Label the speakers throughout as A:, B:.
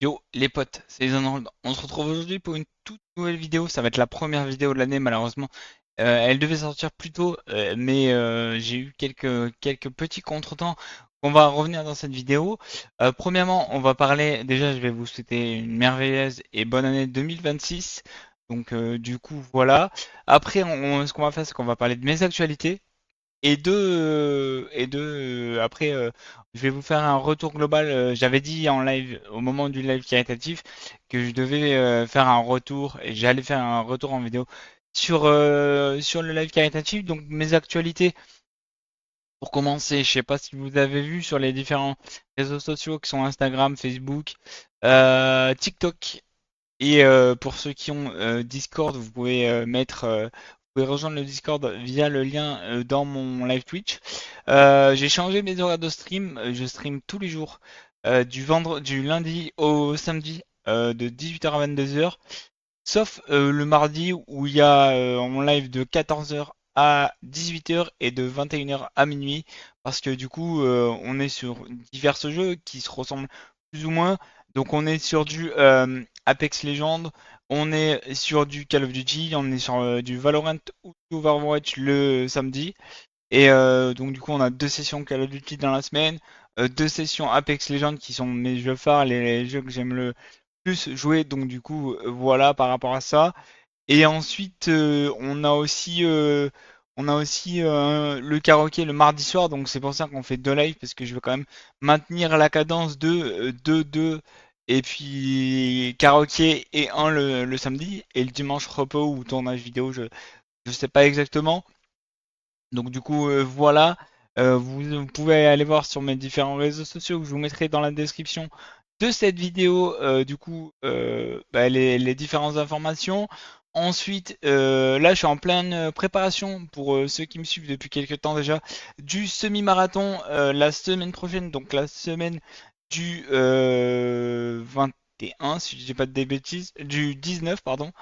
A: Yo les potes, c'est Arnold. On se retrouve aujourd'hui pour une toute nouvelle vidéo. Ça va être la première vidéo de l'année malheureusement. Elle devait sortir plus tôt, mais j'ai eu quelques petits contretemps. On va revenir dans cette vidéo. Premièrement, on va parler. Déjà, je vais vous souhaiter une merveilleuse et bonne année 2026. Donc du coup voilà. Après, ce qu'on va faire, c'est qu'on va parler de mes actualités. Après, je vais vous faire un retour global. J'avais dit en live, au moment du live caritatif, que je devais faire un retour et j'allais faire un retour en vidéo sur le live caritatif. Donc, mes actualités, pour commencer, je sais pas si vous avez vu sur les différents réseaux sociaux qui sont Instagram, Facebook, TikTok. Et pour ceux qui ont Discord, vous pouvez vous pouvez rejoindre le Discord via le lien dans mon live Twitch. J'ai changé mes horaires de stream. Je stream tous les jours du lundi au samedi de 18h à 22h, sauf le mardi où il y a en live de 14h à 18h et de 21h à minuit, parce que du coup on est sur divers jeux qui se ressemblent plus ou moins. Donc on est sur du Apex Legends, on est sur du Call of Duty, on est sur du Valorant ou du Overwatch le samedi. Et donc du coup on a deux sessions Call of Duty dans la semaine, deux sessions Apex Legends qui sont mes jeux phares, les jeux que j'aime le plus jouer. Donc du coup voilà par rapport à ça. Et ensuite on a aussi le karaoké le mardi soir. Donc c'est pour ça qu'on fait deux lives, parce que je veux quand même maintenir la cadence de 2 et puis karaoké et un le samedi, et le dimanche repos ou tournage vidéo, je sais pas exactement. Donc du coup, voilà. Vous pouvez aller voir sur mes différents réseaux sociaux que je vous mettrai dans la description de cette vidéo, du coup, bah, les différentes informations. Ensuite, là, je suis en pleine préparation pour ceux qui me suivent depuis quelques temps déjà du semi-marathon la semaine prochaine, donc la semaine du 21, si je dis pas de bêtises, du 19, pardon.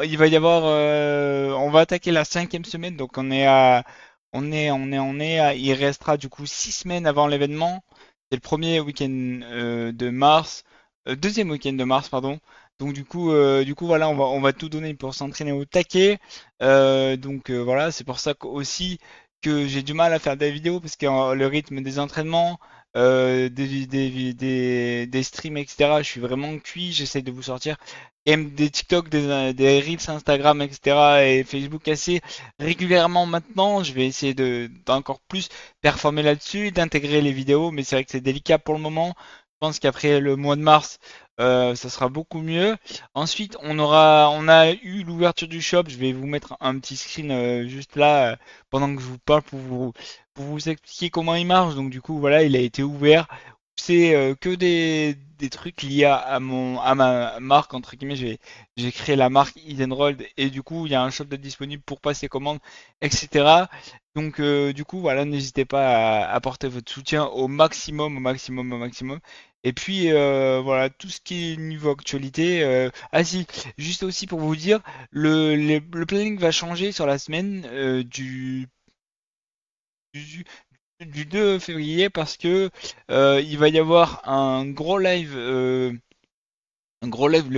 A: Il va y avoir, on va attaquer la cinquième semaine, donc il restera du coup 6 semaines avant l'événement. C'est le premier week-end de mars, deuxième week-end de mars, pardon. Donc du coup voilà, on va tout donner pour s'entraîner au taquet. Donc voilà, c'est pour ça aussi que j'ai du mal à faire des vidéos, parce que le rythme des entraînements, des streams, etc. Je suis vraiment cuit. J'essaie de vous sortir et même des TikTok, des Reels Instagram, etc. et Facebook assez régulièrement maintenant. Je vais essayer d'encore plus performer là-dessus, d'intégrer les vidéos, mais c'est vrai que c'est délicat pour le moment. Je pense qu'après le mois de mars, ça sera beaucoup mieux. Ensuite, on a eu l'ouverture du shop. Je vais vous mettre un petit screen juste là pendant que je vous parle pour vous expliquer comment il marche. Donc du coup, voilà, il a été ouvert. C'est que des trucs liés à ma marque, entre guillemets. J'ai créé la marque Edenrold, et du coup il y a un shop de disponible pour passer commande, etc. Donc du coup voilà, n'hésitez pas à apporter votre soutien au maximum, au maximum, au maximum. Et puis voilà, tout ce qui est niveau actualité. Ah si, juste aussi pour vous dire, le planning va changer sur la semaine du, du 2 février, parce que il va y avoir un gros live le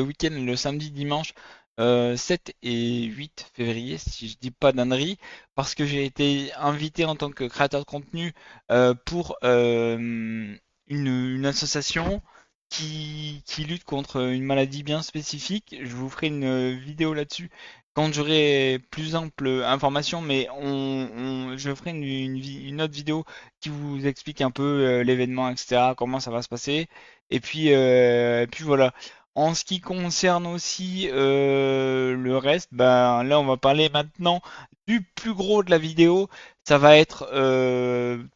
A: week-end, le samedi, dimanche 7 et 8 février, si je dis pas d'annerie, parce que j'ai été invité en tant que créateur de contenu pour une association qui lutte contre une maladie bien spécifique. Je vous ferai une vidéo là-dessus quand j'aurai plus ample information, mais je ferai une autre vidéo qui vous explique un peu l'événement, etc., comment ça va se passer. Et puis voilà. En ce qui concerne aussi le reste, ben là on va parler maintenant du plus gros de la vidéo. Ça va être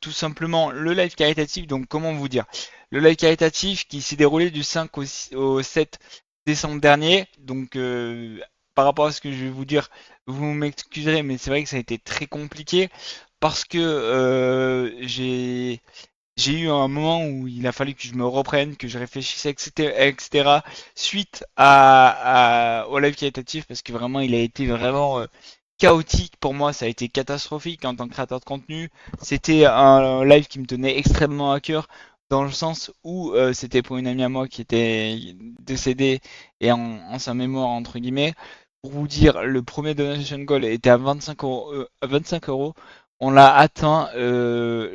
A: tout simplement le live caritatif. Donc comment vous dire? Le live caritatif qui s'est déroulé du 5 au 7 décembre dernier. Donc par rapport à ce que je vais vous dire, vous m'excuserez, mais c'est vrai que ça a été très compliqué, parce que j'ai eu un moment où il a fallu que je me reprenne, que je réfléchisse, etc., etc., suite au live qualitatif, parce que vraiment, il a été vraiment chaotique pour moi. Ça a été catastrophique en tant que créateur de contenu. C'était un live qui me tenait extrêmement à cœur, dans le sens où c'était pour une amie à moi qui était décédé et en sa mémoire entre guillemets. Pour vous dire, le premier donation goal était à 25 euros. 25 euros. On l'a atteint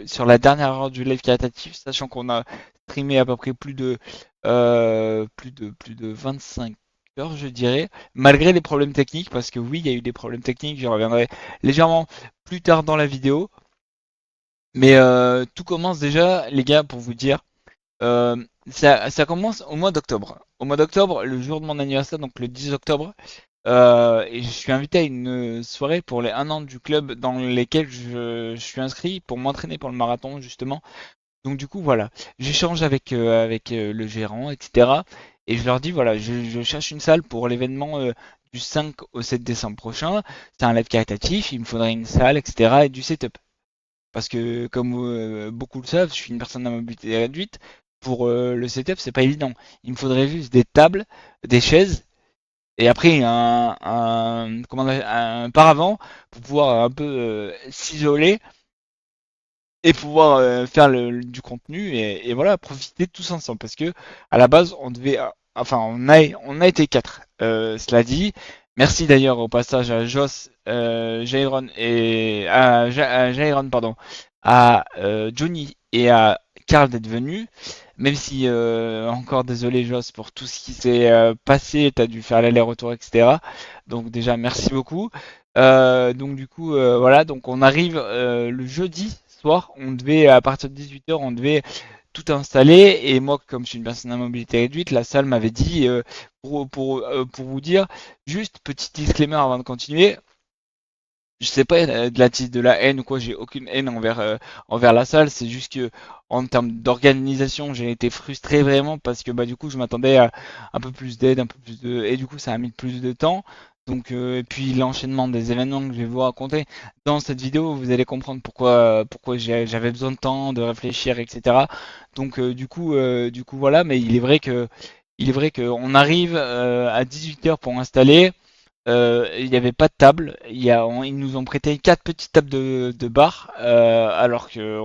A: sur la dernière heure du live caritatif, sachant qu'on a streamé à peu près plus de 25 heures, je dirais, malgré les problèmes techniques, parce que oui, il y a eu des problèmes techniques, j'y reviendrai légèrement plus tard dans la vidéo. Mais tout commence déjà, les gars, pour vous dire. euh, ça commence au mois d'octobre. Au mois d'octobre, le jour de mon anniversaire, donc le 10 octobre, et je suis invité à une soirée pour les 1 an du club dans lesquels je suis inscrit pour m'entraîner pour le marathon, justement. Donc du coup, voilà, j'échange avec le gérant, etc. Et je leur dis, voilà, je cherche une salle pour l'événement du 5 au 7 décembre prochain. C'est un live caritatif, il me faudrait une salle, etc. et du setup. Parce que comme beaucoup le savent, je suis une personne à mobilité réduite. Pour le setup, c'est pas évident. Il me faudrait juste des tables, des chaises et après un paravent pour pouvoir un peu s'isoler et pouvoir faire du contenu et voilà, profiter tous ensemble. Parce que à la base, on devait, enfin, on a été quatre. Cela dit, merci d'ailleurs au passage à Joss, Jairon et à Jairon, pardon, à Johnny et à Karl d'être venus. Même si encore désolé Joss pour tout ce qui s'est passé, t'as dû faire l'aller-retour, etc. Donc déjà merci beaucoup. Donc du coup voilà, donc on arrive le jeudi soir, on devait à partir de 18 h on devait tout installer et moi comme je suis une personne à mobilité réduite, la salle m'avait dit pour vous dire juste petit disclaimer avant de continuer. Je sais pas de la haine ou quoi, j'ai aucune haine envers la salle, c'est juste que en termes d'organisation, j'ai été frustré vraiment parce que bah du coup je m'attendais à un peu plus d'aide, un peu plus de et du coup ça a mis plus de temps. Donc et puis l'enchaînement des événements que je vais vous raconter dans cette vidéo, vous allez comprendre pourquoi j'avais besoin de temps, de réfléchir, etc. Donc du coup voilà, mais il est vrai que on arrive à 18 h pour installer. Il n'y avait pas de table. Ils nous ont prêté quatre petites tables de bar, alors que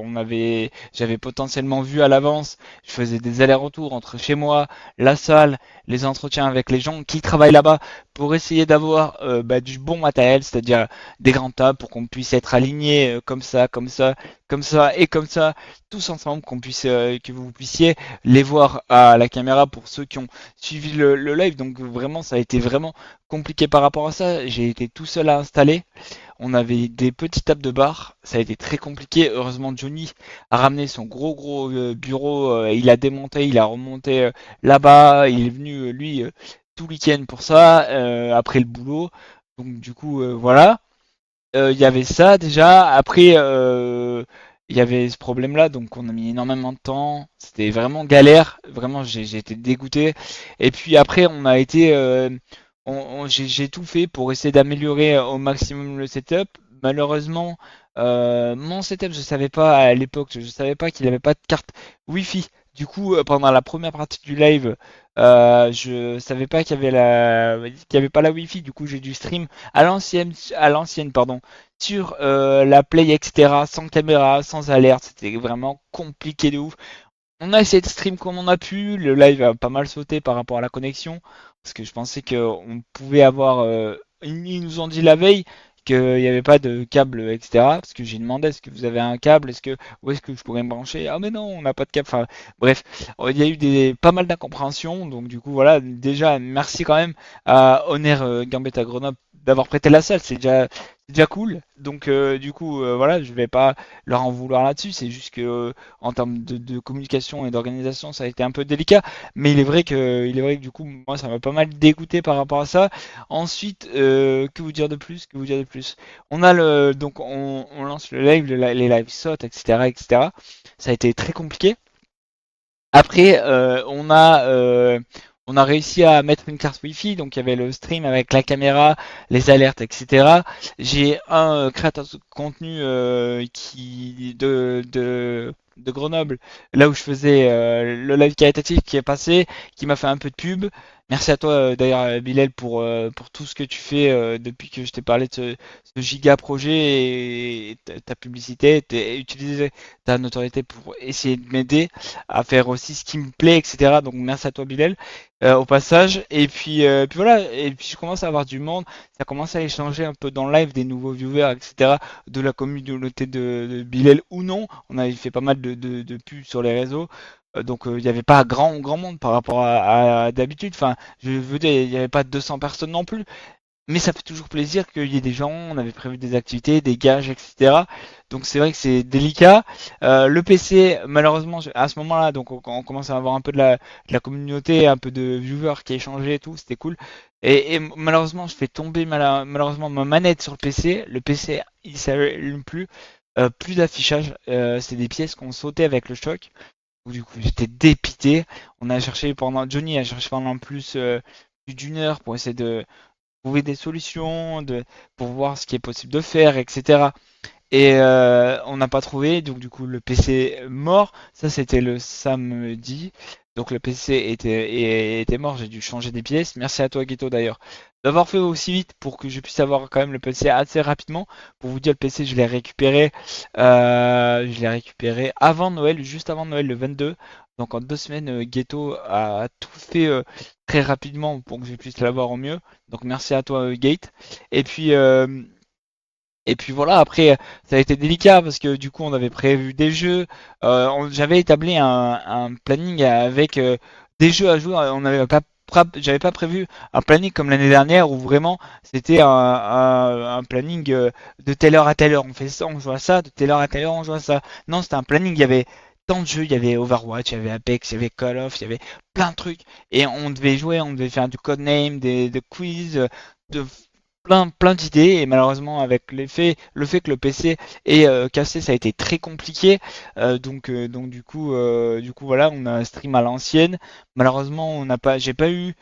A: j'avais potentiellement vu à l'avance. Je faisais des allers-retours entre chez moi, la salle, les entretiens avec les gens qui travaillent là-bas pour essayer d'avoir du bon matériel, c'est-à-dire des grandes tables pour qu'on puisse être alignés comme ça, comme ça, comme ça et comme ça, tous ensemble, que vous puissiez les voir à la caméra pour ceux qui ont suivi le live. Donc vraiment, ça a été vraiment compliqué par rapport à ça. J'ai été tout seul à installer. On avait des petites tables de bar. Ça a été très compliqué. Heureusement, Johnny a ramené son gros bureau. Il a démonté, il a remonté là-bas. Il est venu, lui, tout le week-end pour ça, après le boulot. Donc, du coup, voilà. Il y avait ça déjà. Après, il y avait ce problème-là. Donc, on a mis énormément de temps. C'était vraiment galère. Vraiment, j'ai été dégoûté. Et puis après, on a été j'ai tout fait pour essayer d'améliorer au maximum le setup. Malheureusement, mon setup, je savais pas à l'époque, je savais pas qu'il avait pas de carte Wi-Fi. Du coup, pendant la première partie du live, je savais pas qu'il y avait pas la Wi-Fi. Du coup, j'ai dû stream à l'ancienne, pardon, sur la Play, etc., sans caméra, sans alerte. C'était vraiment compliqué de ouf. On a essayé de stream comme on a pu, le live a pas mal sauté par rapport à la connexion, parce que je pensais qu'on pouvait avoir... ils nous ont dit la veille qu'il n'y avait pas de câble, etc. Parce que j'ai demandé, est-ce que vous avez un câble, où est-ce que je pourrais me brancher? Ah mais non, on n'a pas de câble. Enfin, bref, il y a eu pas mal d'incompréhensions, donc du coup voilà, déjà merci quand même à Honor Gambetta Grenoble d'avoir prêté la salle, c'est déjà cool. Donc du coup voilà, je vais pas leur en vouloir là-dessus, c'est juste que en termes de communication et d'organisation, ça a été un peu délicat. Mais il est vrai que du coup, moi, ça m'a pas mal dégoûté par rapport à ça. Ensuite, que vous dire de plus? Que vous dire de plus? Donc on lance le live, les lives sautent, etc., etc. Ça a été très compliqué. Après, on a réussi à mettre une carte Wi-Fi, donc il y avait le stream avec la caméra, les alertes, etc. J'ai un créateur de contenu de Grenoble, là où je faisais le live caritatif qui est passé, qui m'a fait un peu de pub. Merci à toi d'ailleurs Bilal pour tout ce que tu fais depuis que je t'ai parlé de ce giga projet et ta publicité, utiliser ta notoriété pour essayer de m'aider à faire aussi ce qui me plaît, etc. Donc merci à toi Bilal au passage. Et puis voilà, et puis je commence à avoir du monde, ça commence à échanger un peu dans le live des nouveaux viewers, etc. De la communauté de Bilal ou non. On avait fait pas mal de pubs sur les réseaux. Donc il n'y avait pas grand monde par rapport à d'habitude. Enfin, je veux dire, il n'y avait pas 200 personnes non plus. Mais ça fait toujours plaisir qu'il y ait des gens, on avait prévu des activités, des gages, etc. Donc c'est vrai que c'est délicat. Le PC, malheureusement, à ce moment-là, donc on commence à avoir un peu de la communauté, un peu de viewers qui échangeaient et tout, c'était cool. Et malheureusement, je fais tomber malheureusement ma manette sur le PC. Le PC, il s'allume plus. Plus d'affichage. C'est des pièces qu'on sautait avec le choc. Donc, du coup, j'étais dépité. Johnny a cherché pendant plus d'une heure pour essayer de trouver des solutions, pour voir ce qui est possible de faire, etc. Et on n'a pas trouvé, donc du coup le PC est mort. Ça c'était le samedi. Donc le PC était mort, j'ai dû changer des pièces. Merci à toi Guito d'ailleurs d'avoir fait aussi vite pour que je puisse avoir quand même le PC assez rapidement. Pour vous dire, le PC je l'ai récupéré avant Noël, juste avant Noël le 22. Donc en 2 semaines, Ghetto a tout fait très rapidement pour que je puisse l'avoir au mieux. Donc merci à toi Gate. Et puis voilà, après, ça a été délicat parce que du coup, on avait prévu des jeux. J'avais établi un planning avec des jeux à jouer. J'avais pas prévu un planning comme l'année dernière où vraiment c'était un planning de telle heure à telle heure. On fait ça, on joue à ça, de telle heure à telle heure, on joue à ça. Non, c'était un planning. Il y avait tant de jeux. Il y avait Overwatch, il y avait Apex, il y avait Call of, il y avait plein de trucs. Et on devait jouer, on devait faire du codename, des quiz. De plein d'idées et malheureusement avec le fait que le PC est cassé, ça a été très compliqué. Donc du coup voilà, on a un stream à l'ancienne. Malheureusement, j'ai pas eu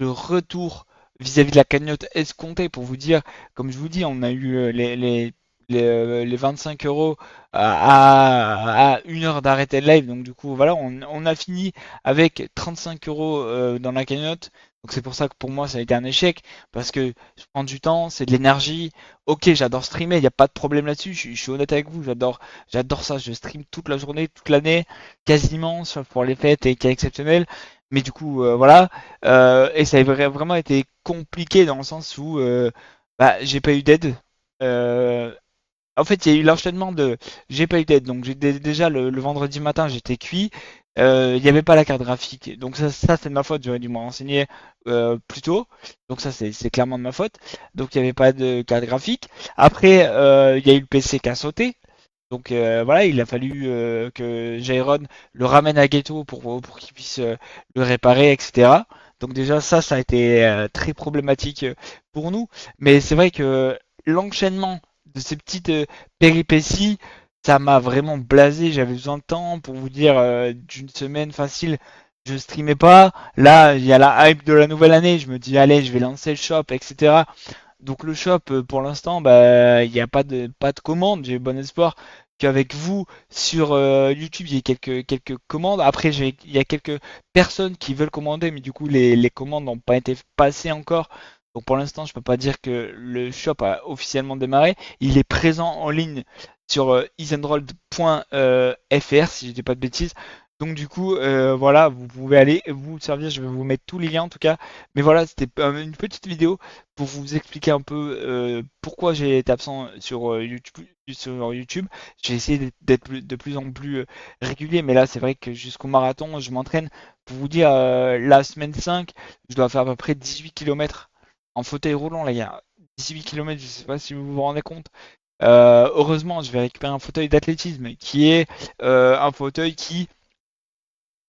A: le retour vis-à-vis de la cagnotte escomptée pour vous dire, comme je vous dis, on a eu les 25 euros à 1 heure d'arrêter le live. Donc du coup, voilà, on a fini avec 35 euros dans la cagnotte. Donc c'est pour ça que pour moi ça a été un échec, parce que je prends du temps, c'est de l'énergie. Ok, j'adore streamer, il n'y a pas de problème là-dessus, je suis honnête avec vous, j'adore ça, je stream toute la journée, toute l'année, quasiment, sauf pour les fêtes et cas exceptionnels. Mais du coup, voilà. Et ça a vraiment été compliqué dans le sens où bah, j'ai pas eu d'aide. Euh, En fait, il y a eu l'enchaînement de j'ai pas eu d'aide. Donc déjà le vendredi matin, j'étais cuit. Il n'y avait pas la carte graphique. Donc ça c'est de ma faute. J'aurais dû me renseigner plus tôt. Donc ça c'est clairement de ma faute. Donc il n'y avait pas de carte graphique. Après, il y a eu le PC qui a sauté. Donc voilà, il a fallu que Jairon le ramène à Ghetto pour qu'il puisse le réparer, etc. Donc déjà ça a été très problématique pour nous. Mais c'est vrai que l'enchaînement de ces petites péripéties, ça m'a vraiment blasé. J'avais besoin de temps pour vous dire d'une semaine facile. Je streamais pas. Là, il y a la hype de la nouvelle année. Je me dis, allez, je vais lancer le shop, etc. Donc le shop, pour l'instant, bah, il n'y a pas de commande. J'ai bon espoir qu'avec vous sur YouTube, il y ait quelques commandes. Après, il y a quelques personnes qui veulent commander, mais du coup, les commandes n'ont pas été passées encore. Donc pour l'instant, je peux pas dire que le shop a officiellement démarré. Il est présent en ligne sur isandrold.fr, si je dis pas de bêtises. Donc du coup, voilà, vous pouvez aller vous servir. Je vais vous mettre tous les liens en tout cas. Mais voilà, c'était une petite vidéo pour vous expliquer un peu pourquoi j'ai été absent sur YouTube. Sur YouTube. J'ai essayé d'être de plus en plus régulier, mais là c'est vrai que jusqu'au marathon, je m'entraîne. Pour vous dire, la semaine 5, je dois faire à peu près 18 km en fauteuil roulant, les gars. 18 km, je sais pas si vous vous rendez compte. Heureusement, je vais récupérer un fauteuil d'athlétisme qui est un fauteuil qui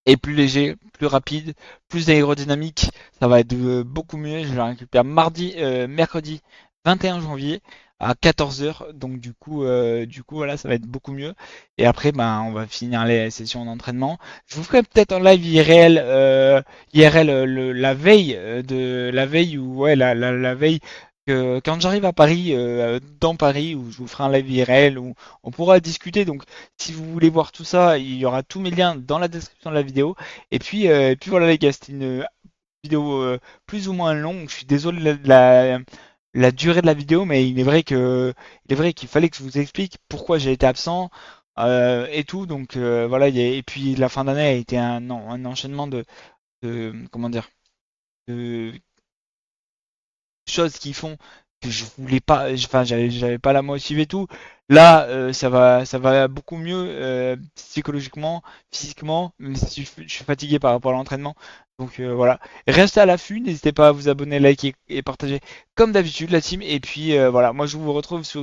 A: est plus léger, plus rapide, plus aérodynamique. Ça va être beaucoup mieux. Je le récupère mercredi 21 janvier à 14 heures. Donc du coup voilà, ça va être beaucoup mieux. Et après, ben, on va finir les sessions d'entraînement. Je vous ferai peut-être un live IRL la veille ou ouais la veille quand j'arrive à Paris, dans Paris, où je vous ferai un live IRL, où on pourra discuter. Donc, si vous voulez voir tout ça, il y aura tous mes liens dans la description de la vidéo. Et puis voilà les gars, c'était une vidéo plus ou moins longue. Je suis désolé la durée de la vidéo, mais il est vrai qu'il fallait que je vous explique pourquoi j'ai été absent et tout. Donc voilà, et puis la fin d'année a été un enchaînement comment dire, de choses qui font que je voulais pas, enfin j'avais pas la motive et tout. Là, ça va beaucoup mieux psychologiquement, physiquement, même si je suis fatigué par rapport à l'entraînement. Donc voilà, restez à l'affût, n'hésitez pas à vous abonner, liker et partager comme d'habitude la team. Et puis voilà, moi je vous retrouve sur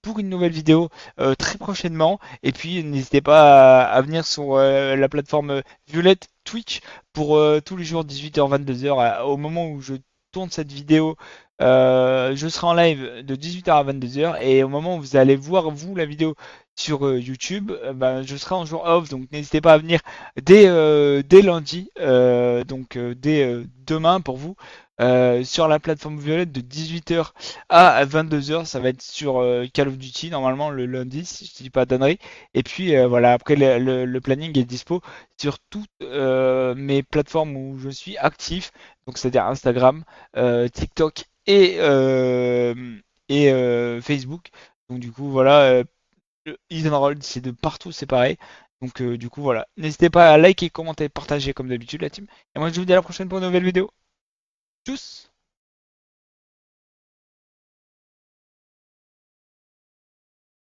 A: pour une nouvelle vidéo très prochainement. Et puis n'hésitez pas à venir sur la plateforme Violette Twitch pour tous les jours 18h 22h au moment où je tourne cette vidéo. Je serai en live de 18h à 22h et au moment où vous allez voir vous la vidéo sur YouTube, ben, je serai en jour off, donc n'hésitez pas à venir dès lundi, donc dès demain pour vous, sur la plateforme Violette de 18h à 22h. Ça va être sur Call of Duty normalement le lundi, si je dis pas d'annerie. Et puis voilà, après le planning est dispo sur toutes mes plateformes où je suis actif, donc c'est-à-dire Instagram, TikTok et Facebook. Donc du coup voilà, Roll c'est de partout, c'est pareil. Donc du coup voilà, n'hésitez pas à liker, commenter, partager comme d'habitude la team. Et moi je vous dis à la prochaine pour une nouvelle vidéo. Tchuss!